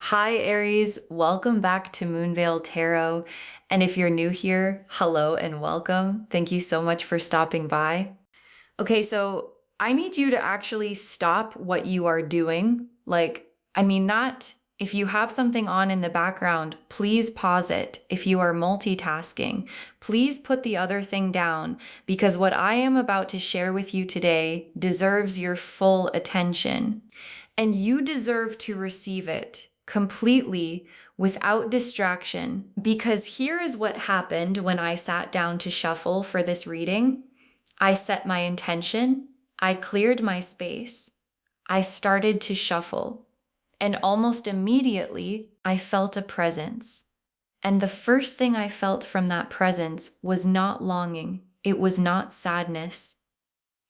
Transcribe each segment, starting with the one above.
Hi, Aries. Welcome back to Moonveil Tarot. And if you're new here, hello and welcome. Thank you so much for stopping by. Okay, so I need you to actually stop what you are doing. Not if you have something on in the background, please pause it. If you are multitasking, please put the other thing down because what I am about to share with you today deserves your full attention. And you deserve to receive it completely without distraction. Because here is what happened when I sat down to shuffle for this reading. I set my intention, I cleared my space, I started to shuffle, and almost immediately I felt a presence. And the first thing I felt from that presence was not longing, it was not sadness.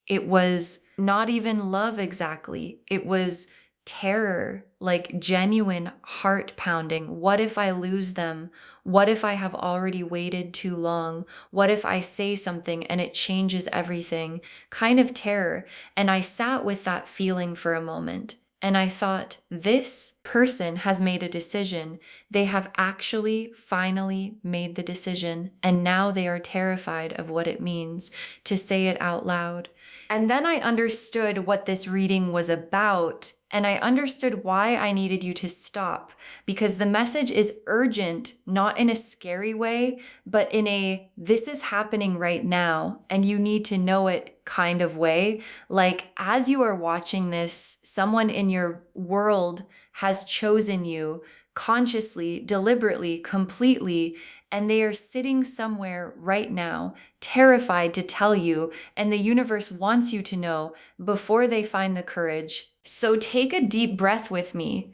It was not even love exactly. It was terror, like genuine heart pounding. What if I lose them? What if I have already waited too long? What if I say something and it changes everything? Kind of terror. And I sat with that feeling for a moment. And I thought, this person has made a decision. They have actually finally made the decision. And now they are terrified of what it means to say it out loud. And then I understood what this reading was about, and I understood why I needed you to stop, because the message is urgent, not in a scary way, but in a this is happening right now, and you need to know it kind of way. Like, as you are watching this, someone in your world has chosen you consciously, deliberately, completely, and they are sitting somewhere right now, terrified to tell you, and the universe wants you to know before they find the courage. So take a deep breath with me,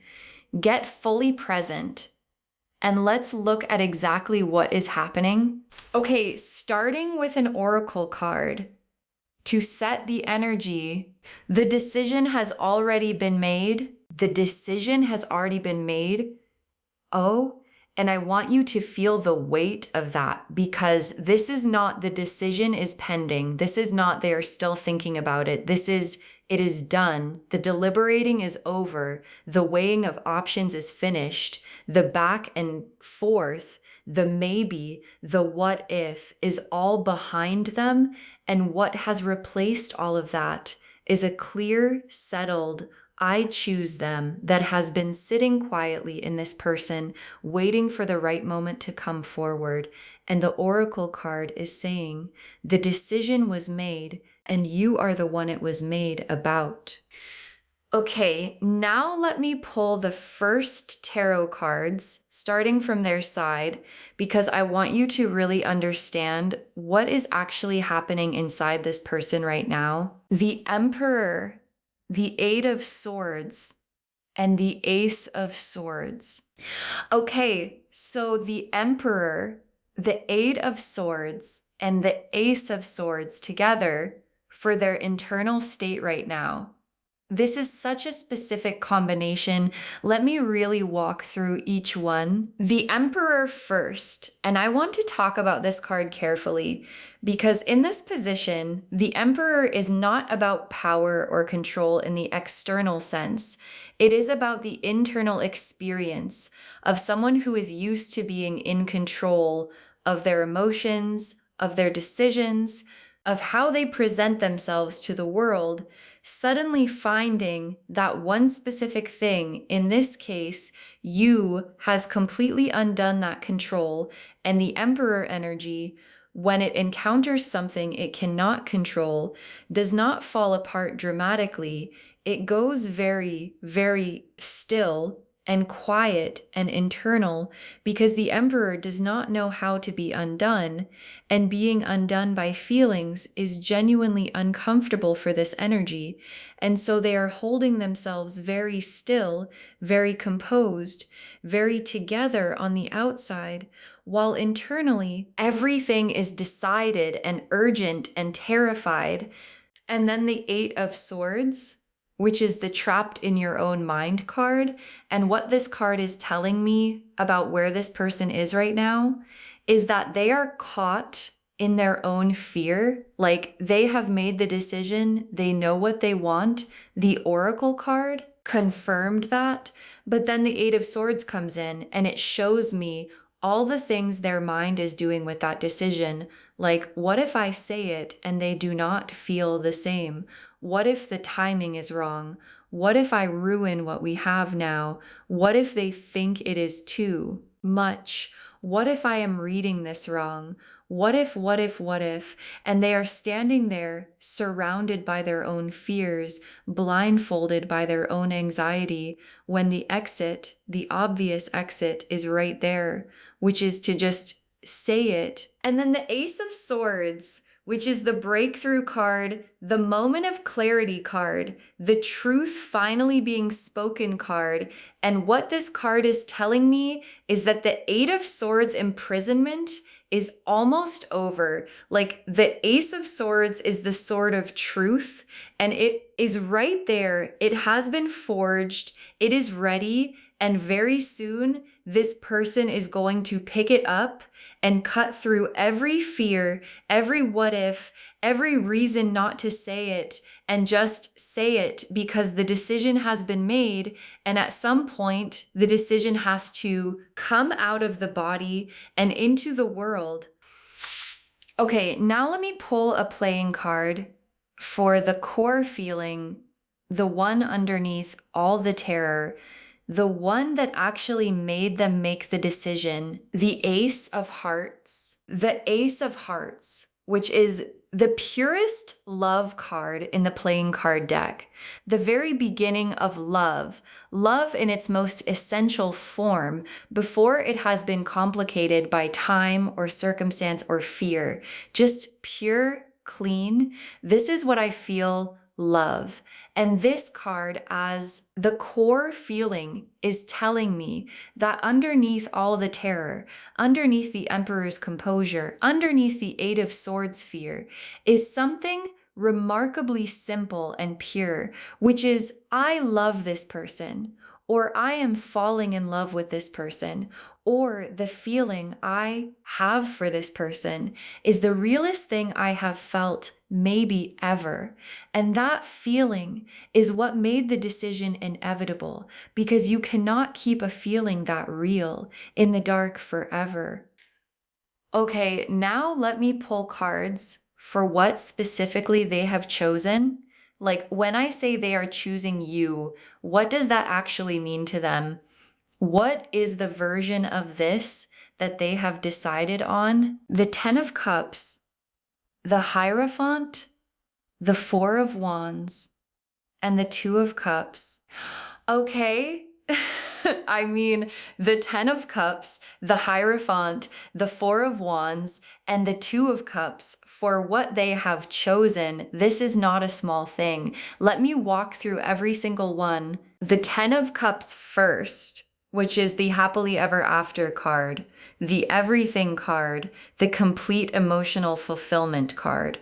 get fully present, and let's look at exactly what is happening. Okay, starting with an oracle card to set the energy. The decision has already been made. The decision has already been made. Oh, and I want you to feel the weight of that, because this is not the decision is pending. This is not they are still thinking about it. It is done. The deliberating is over. The weighing of options is finished. The back and forth, the maybe, the what if is all behind them. And what has replaced all of that is a clear, settled, I choose them that has been sitting quietly in this person, waiting for the right moment to come forward. And the oracle card is saying, the decision was made and you are the one it was made about. Okay, now let me pull the first tarot cards, starting from their side, because I want you to really understand what is actually happening inside this person right now. The Emperor, the Eight of Swords, and the Ace of Swords. Okay, so the Emperor, the Eight of Swords, and the Ace of Swords together for their internal state right now. This is such a specific combination. Let me really walk through each one. The Emperor first, and I want to talk about this card carefully because in this position, the Emperor is not about power or control in the external sense. It is about the internal experience of someone who is used to being in control of their emotions, of their decisions, of how they present themselves to the world, suddenly finding that one specific thing, in this case, you, has completely undone that control, and the Emperor energy, when it encounters something it cannot control, does not fall apart dramatically. It goes very, very still and quiet and internal, because the Emperor does not know how to be undone, and being undone by feelings is genuinely uncomfortable for this energy. And so they are holding themselves very still, very composed, very together on the outside, while internally everything is decided and urgent and terrified. And then the Eight of Swords, which is the trapped in your own mind card. And what this card is telling me about where this person is right now is that they are caught in their own fear. Like, they have made the decision, they know what they want. The Oracle card confirmed that, But then the Eight of Swords comes in and it shows me all the things their mind is doing with that decision. Like, what if I say it and they do not feel the same? What if the timing is wrong? What if I ruin what we have now? What if they think it is too much? What if I am reading this wrong? What if? And they are standing there surrounded by their own fears, blindfolded by their own anxiety, when the exit, the obvious exit, is right there, which is to just say it. And then the Ace of Swords, which is the breakthrough card, the moment of clarity card, the truth finally being spoken card. And what this card is telling me is that the Eight of Swords imprisonment is almost over. Like, the Ace of Swords is the sword of truth, and it is right there. It has been forged, it is ready, and very soon this person is going to pick it up and cut through every fear, every what if, every reason not to say it, and just say it because the decision has been made. And at some point, the decision has to come out of the body and into the world. Okay, now let me pull a playing card for the core feeling, the one underneath all the terror, the one that actually made them make the decision, the Ace of Hearts. The Ace of Hearts, which is the purest love card in the playing card deck. The very beginning of love. Love in its most essential form before it has been complicated by time or circumstance or fear. Just pure, clean. This is what I feel love. And this card, as the core feeling, is telling me that underneath all the terror, underneath the Emperor's composure, underneath the Eight of Swords fear, is something remarkably simple and pure, which is, I love this person, or I am falling in love with this person, or the feeling I have for this person is the realest thing I have felt maybe ever. And that feeling is what made the decision inevitable, because you cannot keep a feeling that real in the dark forever. Okay, now let me pull cards for what specifically they have chosen. Like, when I say they are choosing you, what does that actually mean to them? What is the version of this that they have decided on? The Ten of Cups, the Hierophant, the Four of Wands, and the Two of Cups. Okay. I mean, the Ten of Cups, the Hierophant, the Four of Wands, and the Two of Cups, for what they have chosen, this is not a small thing. Let me walk through every single one. The Ten of Cups first, which is the happily ever after card, the everything card, the complete emotional fulfillment card.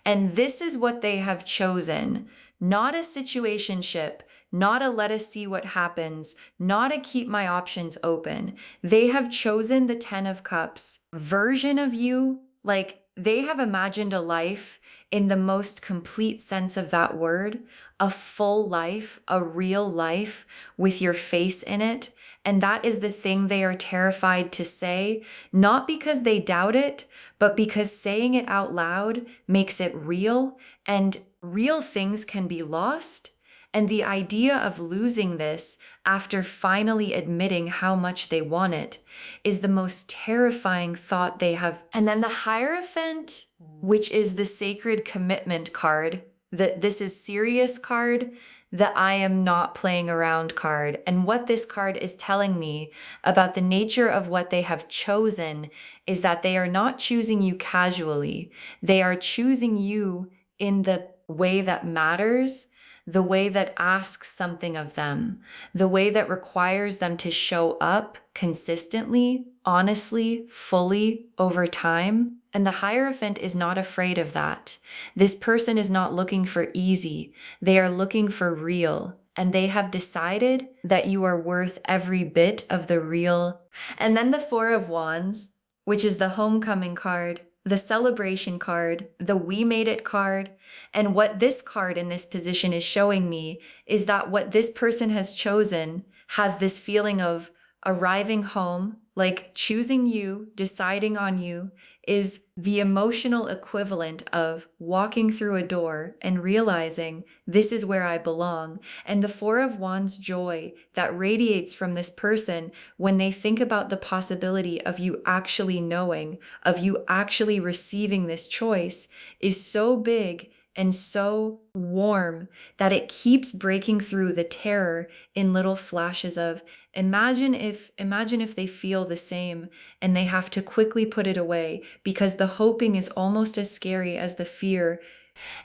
And this is what they have chosen. Not a situationship, not a let us see what happens, not a keep my options open. They have chosen the Ten of Cups version of you. Like, they have imagined a life in the most complete sense of that word, a full life, a real life with your face in it. And that is the thing they are terrified to say, not because they doubt it, but because saying it out loud makes it real, and real things can be lost. And the idea of losing this after finally admitting how much they want it is the most terrifying thought they have. And then the Hierophant, which is the sacred commitment card, that this is serious card, the I am not playing around card. And what this card is telling me about the nature of what they have chosen is that they are not choosing you casually. They are choosing you in the way that matters, the way that asks something of them, the way that requires them to show up consistently, honestly, fully over time. And the Hierophant is not afraid of that. This person is not looking for easy. They are looking for real. And they have decided that you are worth every bit of the real. And then the Four of Wands, which is the homecoming card, the celebration card, the we made it card. And what this card in this position is showing me is that what this person has chosen has this feeling of arriving home, like choosing you, deciding on you, is the emotional equivalent of walking through a door and realizing this is where I belong. And the Four of Wands joy that radiates from this person when they think about the possibility of you actually knowing, of you actually receiving this choice, is so big and so warm that it keeps breaking through the terror in little flashes of imagine if they feel the same and they have to quickly put it away because the hoping is almost as scary as the fear.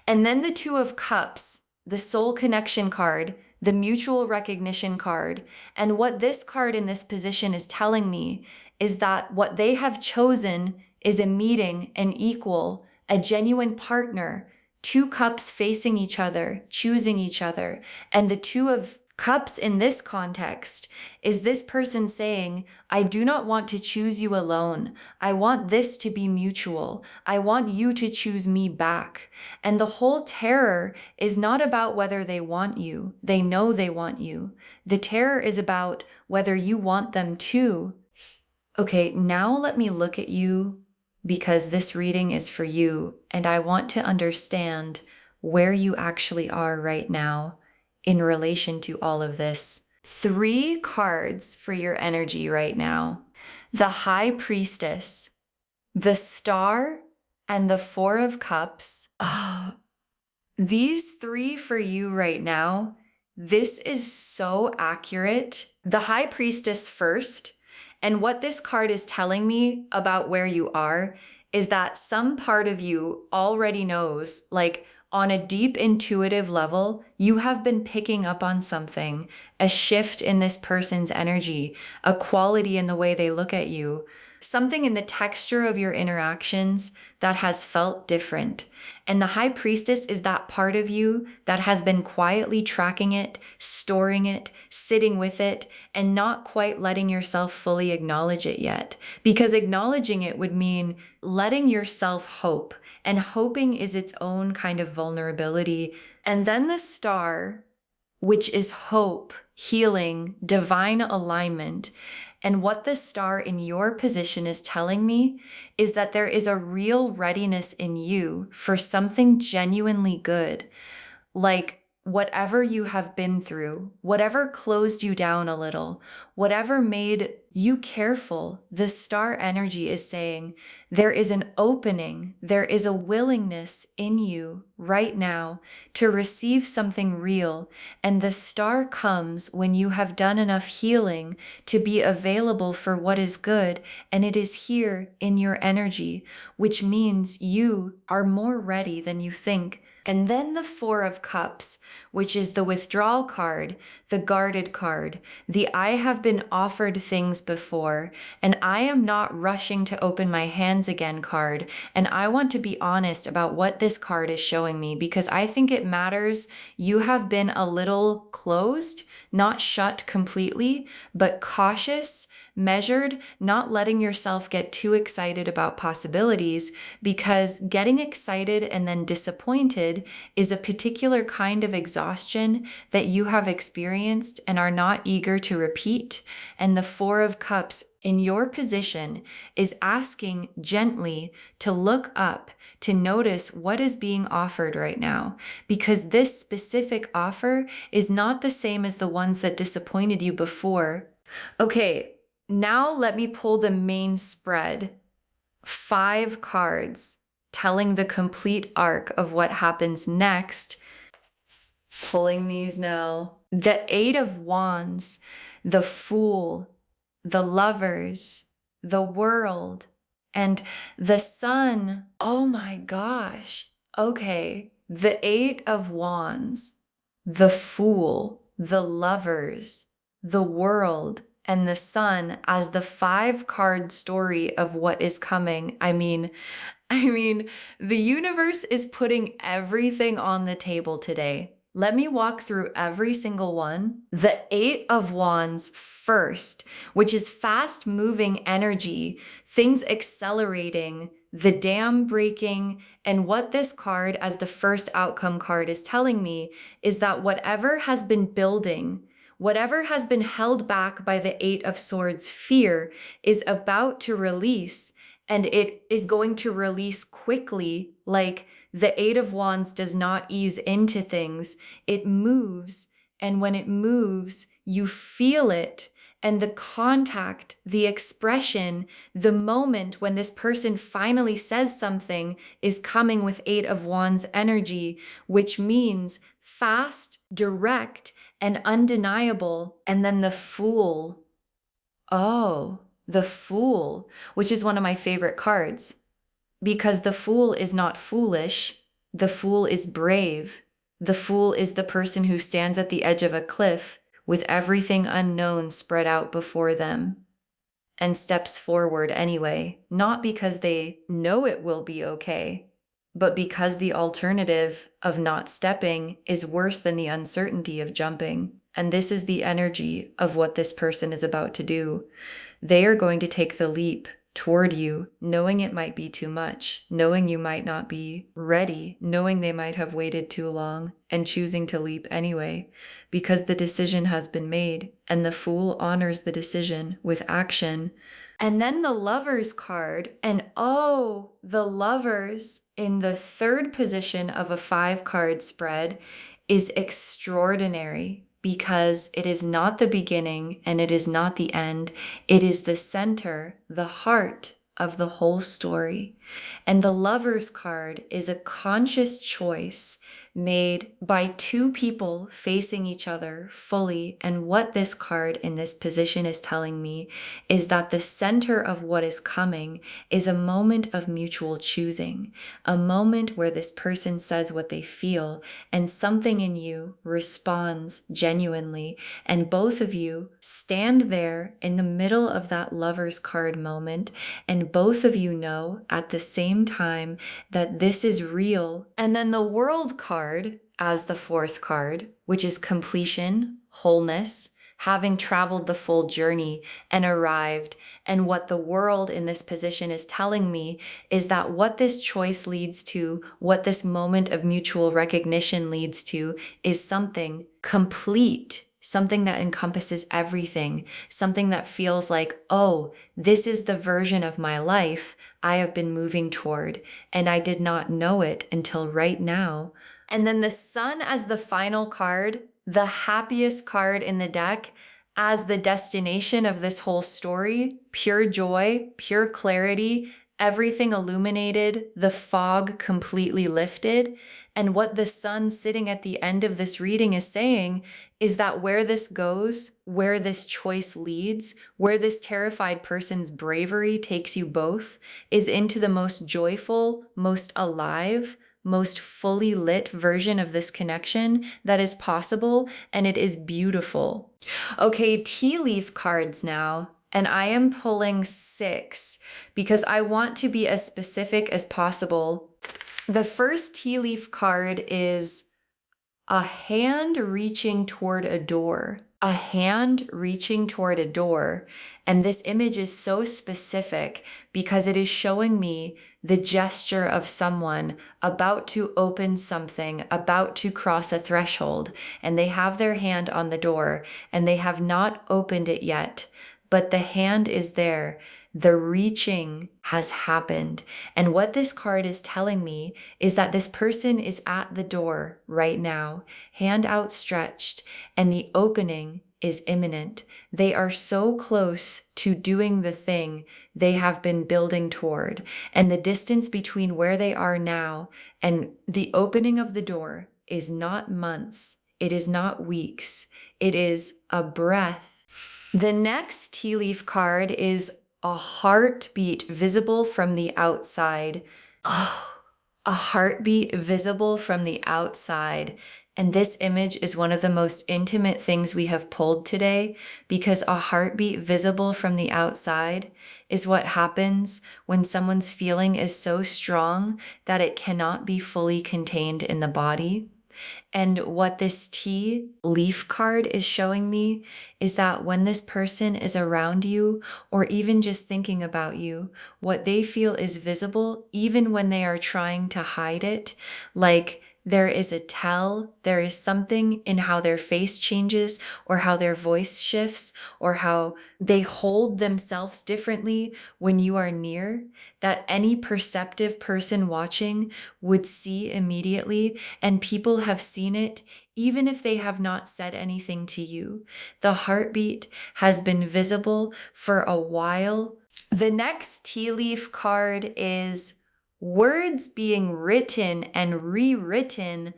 And then the Two of Cups, the soul connection card, the mutual recognition card. And what this card in this position is telling me is that what they have chosen is a meeting, an equal, a genuine partner, two cups facing each other, choosing each other. And the Two of Cups in this context is this person saying, I do not want to choose you alone. I want this to be mutual. I want you to choose me back. And the whole terror is not about whether they want you. They know they want you. The terror is about whether you want them too. Okay, now let me look at you because this reading is for you and I want to understand where you actually are right now in relation to all of this. 3 cards for your energy right now. The High Priestess, the Star, and the Four of Cups. Oh, these 3 for you right now, this is so accurate. The High Priestess first, and what this card is telling me about where you are is that some part of you already knows, like, on a deep intuitive level, you have been picking up on something, a shift in this person's energy, a quality in the way they look at you, something in the texture of your interactions that has felt different. And the High Priestess is that part of you that has been quietly tracking it, storing it, sitting with it, and not quite letting yourself fully acknowledge it yet. Because acknowledging it would mean letting yourself hope. And hoping is its own kind of vulnerability. And then the Star, which is hope, healing, divine alignment. And what the Star in your position is telling me is that there is a real readiness in you for something genuinely good. Like whatever you have been through, whatever closed you down a little, whatever made you careful, the Star energy is saying there is an opening, there is a willingness in you right now to receive something real. And the Star comes when you have done enough healing to be available for what is good. And it is here in your energy, which means you are more ready than you think. And then the Four of Cups, which is the withdrawal card, the guarded card, the I have been offered things before, and I am not rushing to open my hands again card. And I want to be honest about what this card is showing me because I think it matters. You have been a little closed, not shut completely, but cautious, measured, not letting yourself get too excited about possibilities, because getting excited and then disappointed is a particular kind of exhaustion that you have experienced and are not eager to repeat. And the Four of Cups in your position is asking gently to look up, to notice what is being offered right now, because this specific offer is not the same as the ones that disappointed you before. Okay, now let me pull the main spread. 5 cards telling the complete arc of what happens next. Pulling these now. The 8 of Wands, the Fool, the Lovers, the World, and the Sun. Oh my gosh. Okay. The 8 of Wands, the Fool, the Lovers, the World, and the Sun as the 5-card story of what is coming. I mean, the universe is putting everything on the table today. Let me walk through every single one. The 8 of Wands first, which is fast moving energy, things accelerating, the dam breaking. And what this card as the first outcome card is telling me is that whatever has been building, Whatever has been held back by the Eight of Swords fear is about to release, and it is going to release quickly. Like the Eight of Wands does not ease into things, it moves. And when it moves, you feel it. And the contact, the expression, the moment when this person finally says something is coming with Eight of Wands energy, which means fast, direct, and undeniable. And then the Fool. Oh, the Fool, which is one of my favorite cards, because the Fool is not foolish. The Fool is brave. The Fool is the person who stands at the edge of a cliff with everything unknown spread out before them and steps forward anyway, not because they know it will be okay, but because the alternative of not stepping is worse than the uncertainty of jumping. And this is the energy of what this person is about to do. They are going to take the leap toward you, knowing it might be too much, knowing you might not be ready, knowing they might have waited too long, and choosing to leap anyway, because the decision has been made, and the Fool honors the decision with action. And then the Lovers card, and oh, the Lovers in the third position of a 5-card spread is extraordinary, because it is not the beginning and it is not the end. It is the center, the heart of the whole story. And the Lovers card is a conscious choice made by two people facing each other fully. And what this card in this position is telling me is that the center of what is coming is a moment of mutual choosing, a moment where this person says what they feel and something in you responds genuinely. And both of you stand there in the middle of that Lovers card moment, and both of you know at the same time that this is real. And then the World card as the 4th card, which is completion, wholeness, having traveled the full journey and arrived. And what the World in this position is telling me is that what this choice leads to, what this moment of mutual recognition leads to, is something complete, something that encompasses everything, something that feels like, oh, this is the version of my life I have been moving toward, and I did not know it until right now. And then the Sun as the final card, the happiest card in the deck, as the destination of this whole story, pure joy, pure clarity, everything illuminated, the fog completely lifted. And what the Sun sitting at the end of this reading is saying is that where this goes, where this choice leads, where this terrified person's bravery takes you both, is into the most joyful, most alive, most fully lit version of this connection that is possible, and it is beautiful. Okay, tea leaf cards now, and I am pulling 6 because I want to be as specific as possible. The first tea leaf card is a hand reaching toward a door. A hand reaching toward a door. And this image is so specific because it is showing me the gesture of someone about to open something, about to cross a threshold, and they have their hand on the door and they have not opened it yet, but the hand is there. The reaching has happened. And what this card is telling me is that this person is at the door right now, hand outstretched, and the opening is imminent. They are so close to doing the thing they have been building toward. And the distance between where they are now and the opening of the door is not months. It is not weeks. It is a breath. The next tea leaf card is a heartbeat visible from the outside. Oh, a heartbeat visible from the outside. And this image is one of the most intimate things we have pulled today, because a heartbeat visible from the outside is what happens when someone's feeling is so strong that it cannot be fully contained in the body. And what this tea leaf card is showing me is that when this person is around you or even just thinking about you, what they feel is visible even when they are trying to hide it. Like there is a tell, there is something in how their face changes or how their voice shifts or how they hold themselves differently when you are near that any perceptive person watching would see immediately. And people have seen it even if they have not said anything to you. The heartbeat has been visible for a while. The next tea leaf card is words being written and rewritten.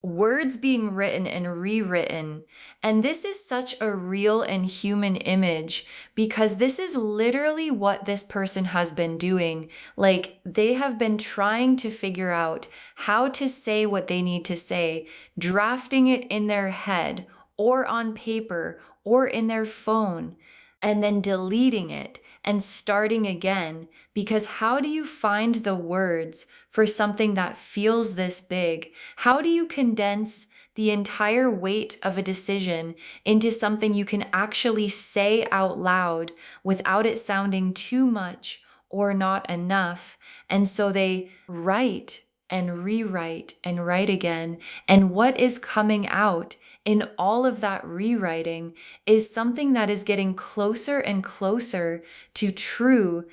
Words being written and rewritten. And this is such a real and human image because this is literally what this person has been doing. Like they have been trying to figure out how to say what they need to say, drafting it in their head or on paper or in their phone, and then deleting it and starting again. Because how do you find the words for something that feels this big? How do you condense the entire weight of a decision into something you can actually say out loud without it sounding too much or not enough? And so they write and rewrite and write again. And what is coming out in all of that rewriting is something that is getting closer and closer to true.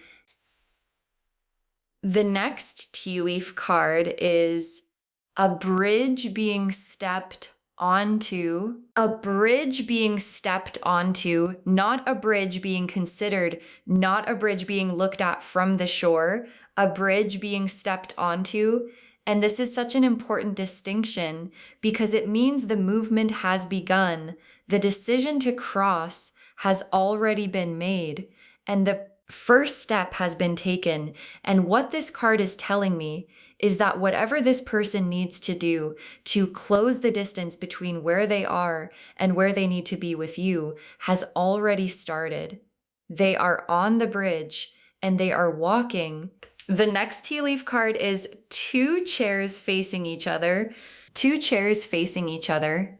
The next tea leaf card is a bridge being stepped onto, a bridge being stepped onto, not a bridge being considered, not a bridge being looked at from the shore, a bridge being stepped onto. And this is such an important distinction because it means the movement has begun. The decision to cross has already been made, and the first step has been taken. And what this card is telling me is that whatever this person needs to do to close the distance between where they are and where they need to be with you has already started. They are on the bridge and they are walking. The next tea leaf card is two chairs facing each other, two chairs facing each other,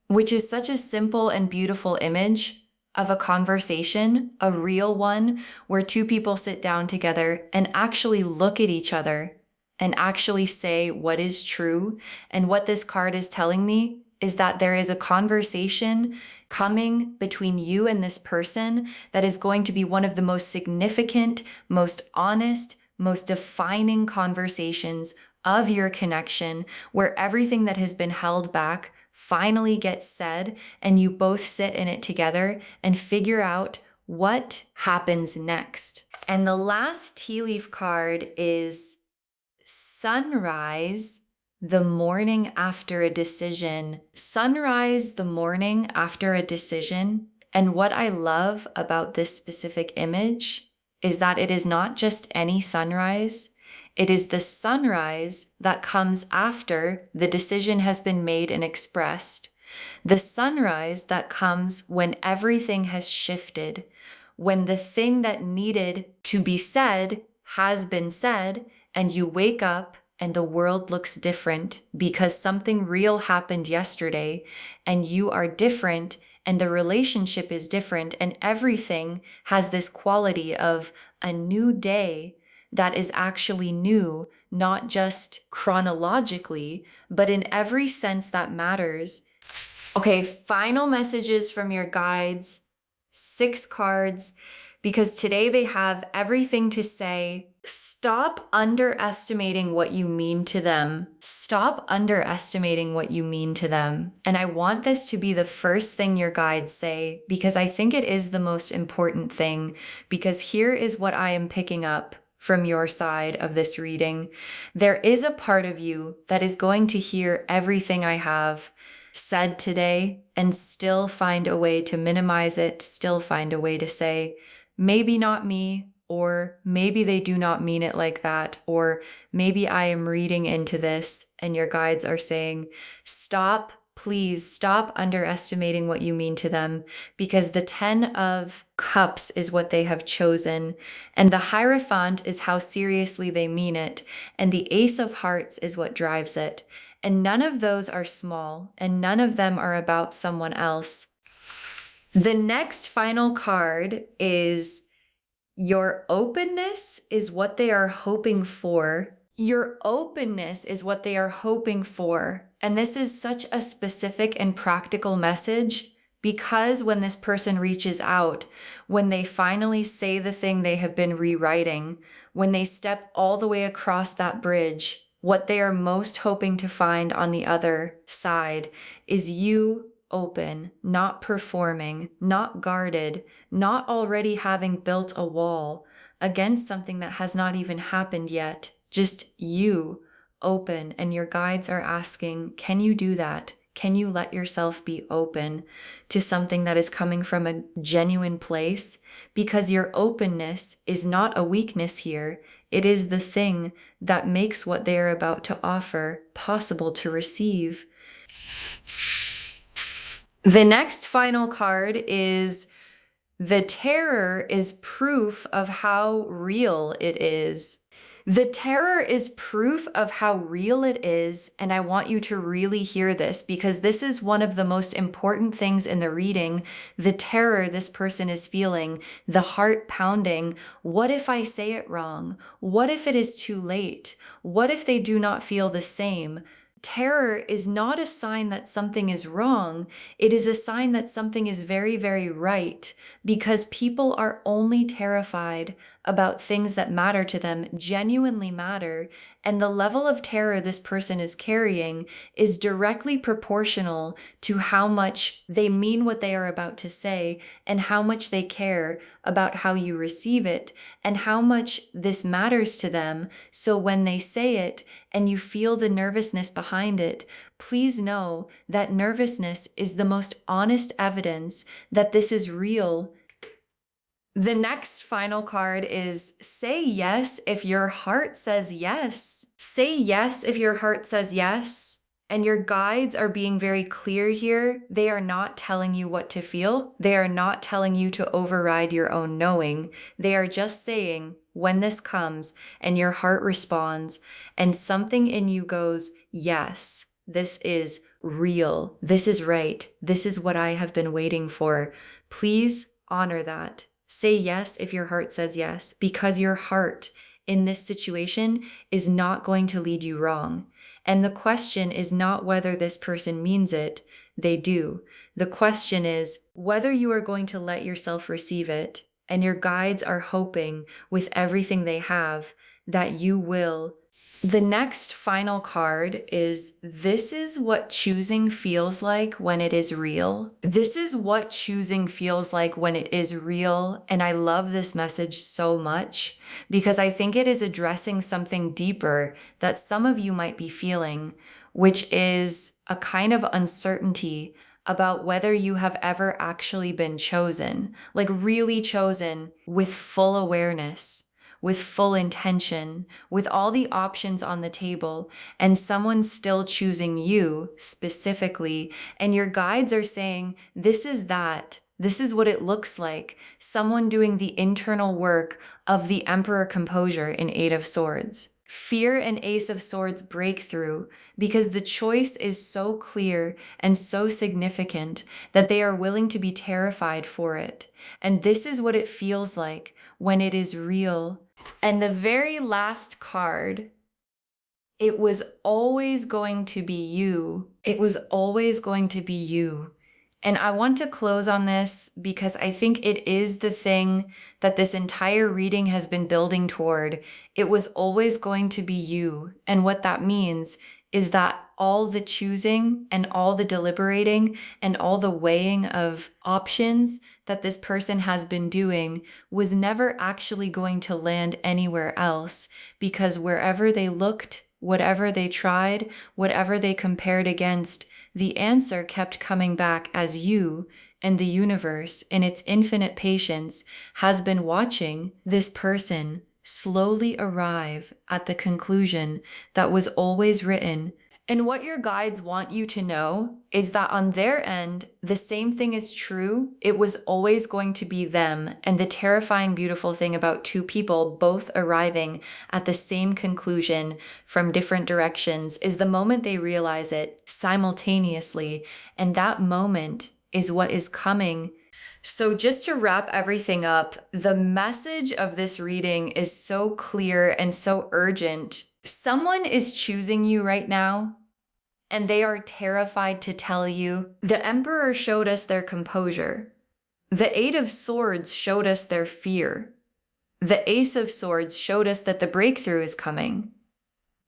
which is such a simple and beautiful image of a conversation, a real one, where two people sit down together and actually look at each other and actually say what is true. And what this card is telling me is that there is a conversation coming between you and this person that is going to be one of the most significant, most honest, most defining conversations of your connection, where everything that has been held back finally gets said and you both sit in it together and figure out what happens next. And the last tea leaf card is sunrise the morning after a decision. Sunrise the morning after a decision. And what I love about this specific image is that it is not just any sunrise. It is the sunrise that comes after the decision has been made and expressed. The sunrise that comes when everything has shifted, when the thing that needed to be said has been said, and you wake up and the world looks different because something real happened yesterday and you are different and the relationship is different and everything has this quality of a new day that is actually new, not just chronologically, but in every sense that matters. Okay, final messages from your guides, 6 cards, because today they have everything to say. Stop underestimating what you mean to them. Stop underestimating what you mean to them. And I want this to be the first thing your guides say, because I think it is the most important thing, because here is what I am picking up from your side of this reading. There is a part of you that is going to hear everything I have said today and still find a way to minimize it, still find a way to say, maybe not me, or maybe they do not mean it like that, or maybe I am reading into this and your guides are saying, stop please stop underestimating what you mean to them, because the 10 of Cups is what they have chosen, and the Hierophant is how seriously they mean it, and the Ace of Hearts is what drives it. And none of those are small, and none of them are about someone else. The next final card is your openness is what they are hoping for. Your openness is what they are hoping for. And this is such a specific and practical message, because when this person reaches out, when they finally say the thing they have been rewriting, when they step all the way across that bridge, what they are most hoping to find on the other side is you open, not performing, not guarded, not already having built a wall against something that has not even happened yet. Just you open, and your guides are asking, can you do that? Can you let yourself be open to something that is coming from a genuine place? Because your openness is not a weakness here. It is the thing that makes what they are about to offer possible to receive. The next final card is the Terror is proof of how real it is. The Terror is proof of how real it is, and I want you to really hear this, because this is one of the most important things in the reading. The terror this person is feeling, the heart pounding. What if I say it wrong? What if it is too late? What if they do not feel the same? Terror is not a sign that something is wrong. It is a sign that something is very, very right, because people are only terrified about things that matter to them, genuinely matter, and the level of terror this person is carrying is directly proportional to how much they mean what they are about to say, and how much they care about how you receive it, and how much this matters to them. So when they say it and you feel the nervousness behind it, please know that nervousness is the most honest evidence that this is real. The next final card is say yes if your heart says yes. Say yes if your heart says yes. And your guides are being very clear here. They are not telling you what to feel. They are not telling you to override your own knowing. They are just saying, when this comes and your heart responds and something in you goes, yes, this is real. This is right. This is what I have been waiting for. Please honor that. Say yes if your heart says yes, because your heart in this situation is not going to lead you wrong. And the question is not whether this person means it. They do. The question is whether you are going to let yourself receive it. And your guides are hoping with everything they have that you will. The next final card is this is what choosing feels like when it is real. This is what choosing feels like when it is real. And I love this message so much because I think it is addressing something deeper that some of you might be feeling, which is a kind of uncertainty about whether you have ever actually been chosen, like really chosen with full awareness, with full intention, with all the options on the table, and someone's still choosing you specifically, and your guides are saying, this is that. This is what it looks like. Someone doing the internal work of the Emperor composure in Eight of Swords. Fear and Ace of Swords breakthrough, because the choice is so clear and so significant that they are willing to be terrified for it. And this is what it feels like when it is real. And the very last card, it was always going to be you. It was always going to be you. And I want to close on this because I think it is the thing that this entire reading has been building toward. It was always going to be you. And what that means is that all the choosing and all the deliberating and all the weighing of options that this person has been doing was never actually going to land anywhere else, because wherever they looked, whatever they tried, whatever they compared against, the answer kept coming back as you, and the universe, in its infinite patience, has been watching this person slowly arrive at the conclusion that was always written And what your guides want you to know is that on their end, the same thing is true. It was always going to be them. And the terrifying, beautiful thing about two people both arriving at the same conclusion from different directions is the moment they realize it simultaneously. And that moment is what is coming. So, just to wrap everything up, the message of this reading is so clear and so urgent. Someone is choosing you right now, and they are terrified to tell you. The Emperor showed us their composure. The Eight of Swords showed us their fear. The Ace of Swords showed us that the breakthrough is coming.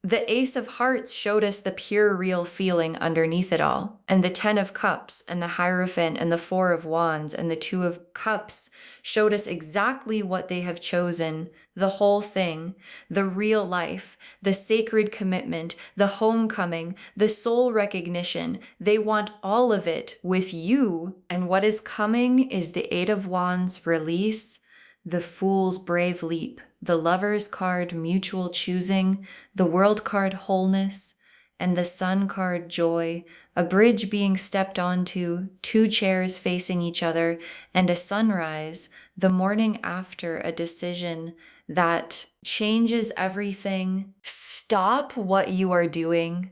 The Ace of Hearts showed us the pure, real feeling underneath it all. And the Ten of Cups and the Hierophant and the Four of Wands and the Two of Cups showed us exactly what they have chosen, the whole thing, the real life, the sacred commitment, the homecoming, the soul recognition. They want all of it with you. And what is coming is the Eight of Wands release, the Fool's brave leap, the Lover's card mutual choosing, the World card wholeness, and the Sun card joy, a bridge being stepped onto, two chairs facing each other, and a sunrise, the morning after a decision that changes everything. Stop what you are doing,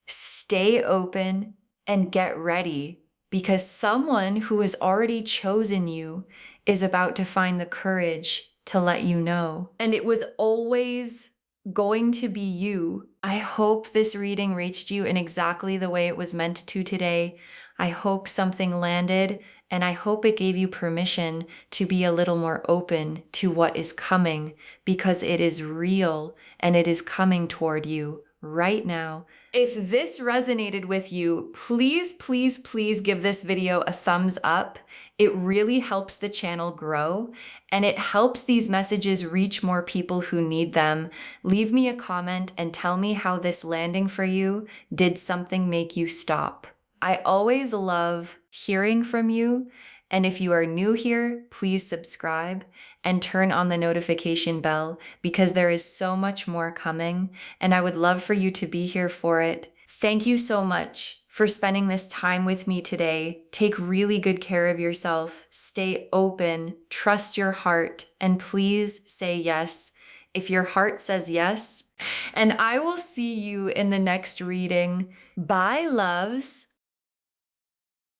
stay open, and get ready, because someone who has already chosen you is about to find the courage to let you know. And it was always going to be you. I hope this reading reached you in exactly the way it was meant to today. I hope something landed, and I hope it gave you permission to be a little more open to what is coming, because it is real and it is coming toward you right now. If this resonated with you, please, please, please give this video a thumbs up. It really helps the channel grow, and it helps these messages reach more people who need them. Leave me a comment and tell me how this landing for you. Did something make you stop? I always love hearing from you. And if you are new here, please subscribe and turn on the notification bell, because there is so much more coming, and I would love for you to be here for it. Thank you so much for spending this time with me today. Take really good care of yourself. Stay open, trust your heart, and please say yes if your heart says yes. And I will see you in the next reading. Bye, loves.